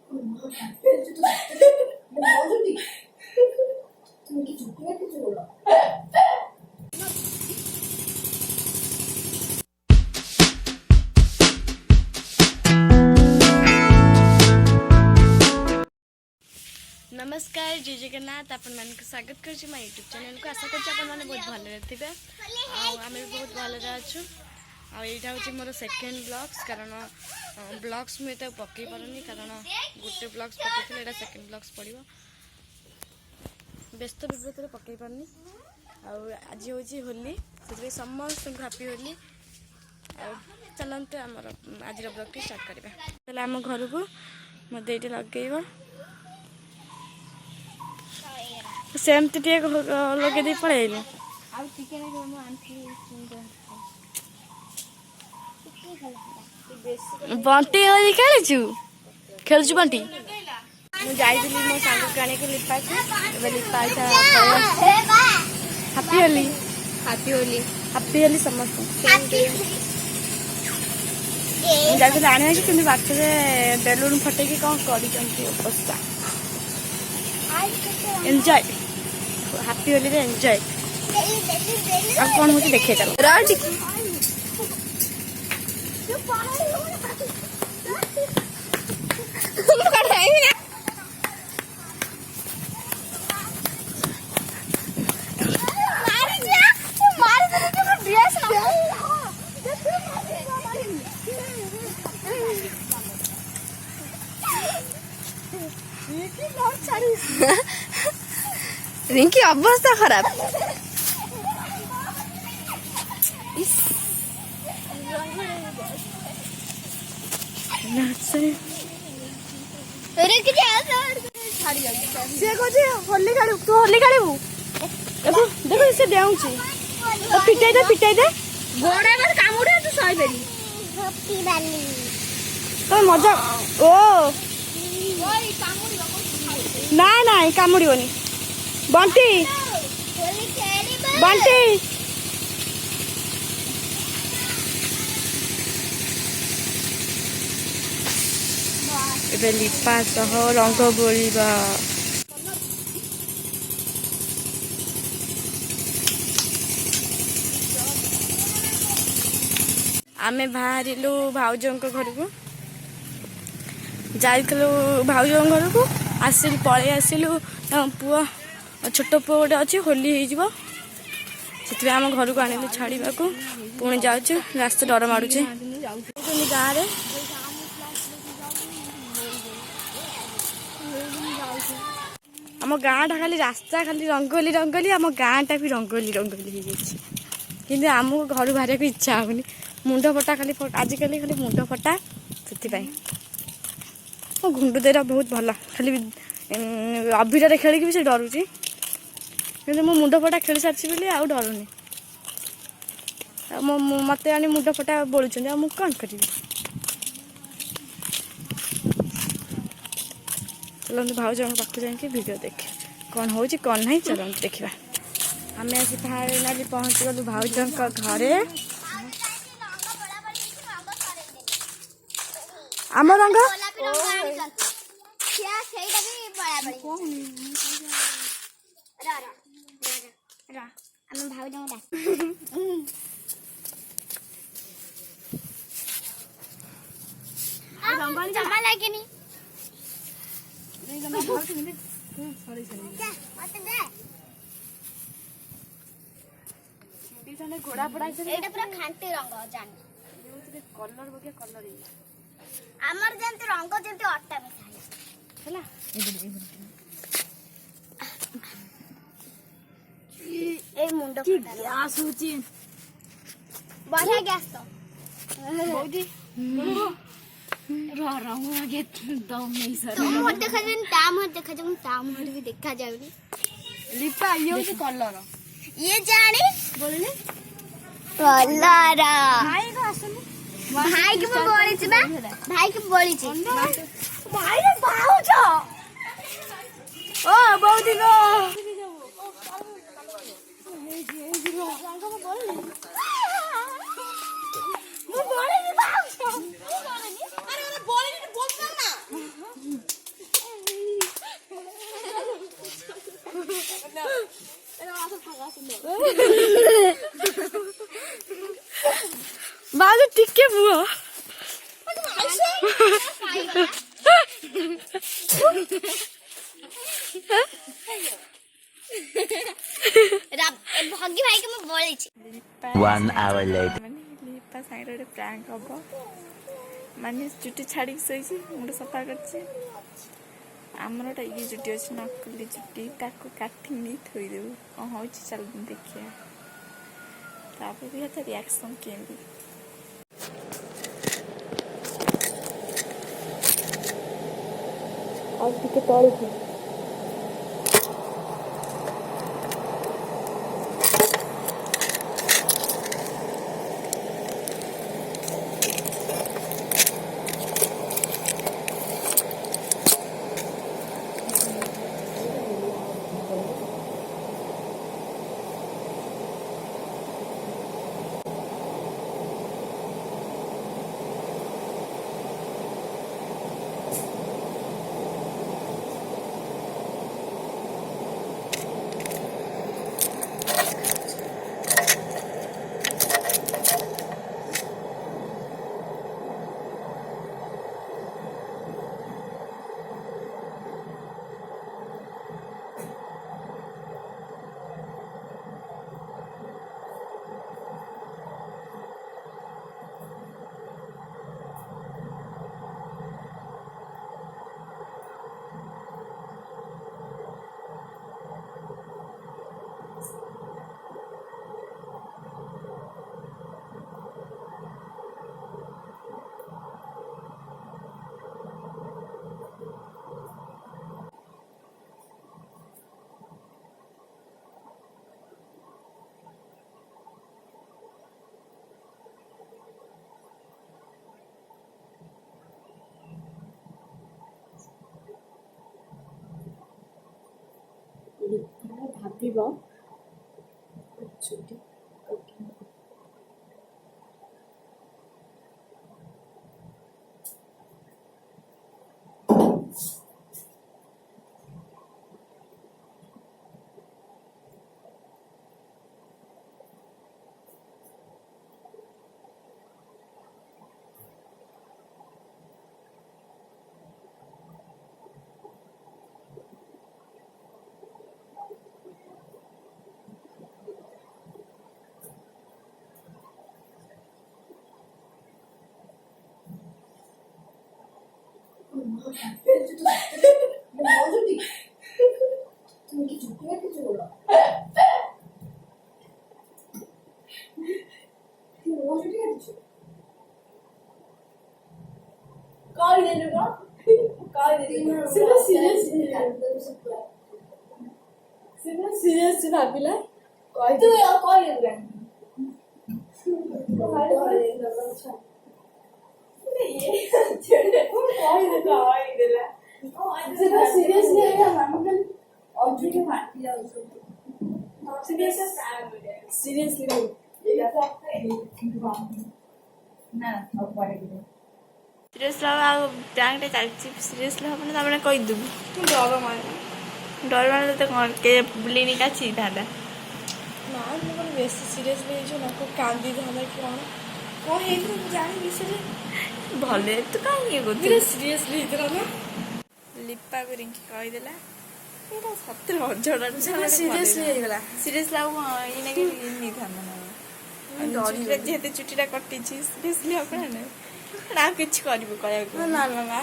नमस्कार जय जगन्नाथ आपण मान स्वागत करछि माय यूट्यूब चैनल को। आशा करछि आपण माने बहुत भले थिबे आमे बहुत भले अछु। आ एटा होछि मोर सेकंड ब्लॉग्स कारण ब्लॉग्स में तो पकई पारनी कारण गुटे ब्लॉग्स पकईथिले एटा सेकंड ब्लॉग्स पड़िबो व्यस्त विव्रत रे पकई पारनी। आ आज होछि होली से समस्त हैप्पी होली। चलते आमर आज ब्लॉग टी स्टार्ट करबा। चला आम घर को मते एटी लगेइबो सेमती टे लगे दे पळेइले बंटी होली खेलछु खेलछु बंटी मु जाइदिली मो सांग काने के लिपा के लिपा happy Holi happy Holi happy Holi समस्त जाके जाने कि तुम बात रे बेलून फटे की कौन करी चंती अवस्था एंजॉय हैप्पी होली रे एंजॉय। अब कौन होती देखे चलो राडी रिंकी अवस्था खराब होली खेलू तू होली खेलू देखो देखो से देउची तो पिटाई दे गोड़ा में कामुड़े तू सही बेरी हैप्पी वाली तो मजा ओ ना ना कामुड़ीबनी बंटी बंटी एबे लिपा सह रंग बोलिबा आमे बाहरिलु भाउजों घर को जाइलु भाउजों घर को आसिल पळे आसिलु पुआ छोट पुआ गोटे अच्छी होली से आम घर को आनिलु छाड़ा को पुणी जाऊँ रास्ता डर मारुचे गाँव में आम गाँटा खाली रास्ता खाली रंगोली रंगोली आम गाँटा भी रंगोली रंगोली कि आमको घर बाहर को इच्छा होनी मुंड फटा खाली आजिकल खाली मुंड फटा से मो घुंडू देरा बहुत भल खाली अभिटर खेल भी से डरुची कि मो मुंड फटा खेल सारी बोली आउ डरुनी मत आनी मुंड फटा बोलुं मुझे कौन करी। चलते भाउज पाक जाकि वीडियो देखे कौन हो कौन नहीं चलते देखा। आम आज फाइनाली पहुँची गलु भाउज घरे आम रंग रंग जमा लगे घोड़ा पड़ा खांटी रंग जान कलर बगे कलर आमर जंत रंग जंत अट्टा मिठाई हैला ए मुंडो की गैस होची बढ़िया गैस तो बोदी रहू आगे दम नहीं सर तुम मत देखा जन ताम हट भी देखा जाउनी लिपा ये होची कलर ये जानी बोलने कलर भाई को आसने भाई के बोली छी बा भाई के बोली छी भाई रे भाउज ओ बहुदी गो मु बोली नी भाउज अरे बोली नी बोल ना ବାଜୁ ଟିକେ ବୁହ ଭଗି ଭାଇ ମୁଁ ବଳେଇଛି 1 hour later. ଲିପା ସାଙ୍ଗରେ ଗୋଟେ ପ୍ରାଙ୍କ ହବ ମାନେ ଚୁଟି ଛାଡ଼ିକି ଶୋଇଛି ମୁଣ୍ଡ ସଫା କରିଛି ଆମର ଗୋଟେ ଇଏ ଚୁଟି ଅଛି ନକଲି ଚୁଟି ତାକୁ କାଟି ନେଇ ଥୋଇଦେବୁ କ'ଣ ହେଉଛି ଚାଲ ଦେଖିବା ତାପରେ ବି ତା ରିଆକ୍ସନ୍ କେମିତି ଆଉ ଟିକେ ତଳକୁ ଭାବିବ ଚୁଟି ସିରିୟସ୍ ଭାବିଲା ସିରିୟସ୍ ଆଉ ପ୍ରାଙ୍କଟା ଚାଲିଛି ସିରିୟସ୍ଲି ହବନି ତାମାନେ କହିଦେବୁ ଡର ମାରିଲେ ତ କ'ଣ କେ ବୁଲିନି କାଛି ଥାନ୍ତା ନା ମୁଁ କ'ଣ ବେଶୀ ସିରିୟସ୍ଲି ହେଇଛୁ ନା କାନ୍ଦିଥାନ୍ତା କି କ'ଣ ହେଇଥିବ ମୁଁ ଜାଣିବି ସେରେ ଭଲ ତୁ କାହିଁ ଇଏ କରୁଛୁ ସିରିୟସ୍ଲି ହେଇଥିଲା ନା ଲିପାକୁ ରିଙ୍କି କହିଦେଲା ଏଇଟା ସତରେ ଅଜଡ଼ାରୁ ସିରିୟସ୍ଲି ହେଇଗଲା ସିରିୟସ୍ଲି ଆଉ କ'ଣ ଏଇନା କି ନେଇଥାନ୍ତା ନା ଡରିଲେ ଯେହେତୁ ଚୁଟିଟା କଟିଛି ସିରିୟସ୍ଲି ହବ ନା ଆଉ କିଛି କରିବୁ କହିବାକୁ ନା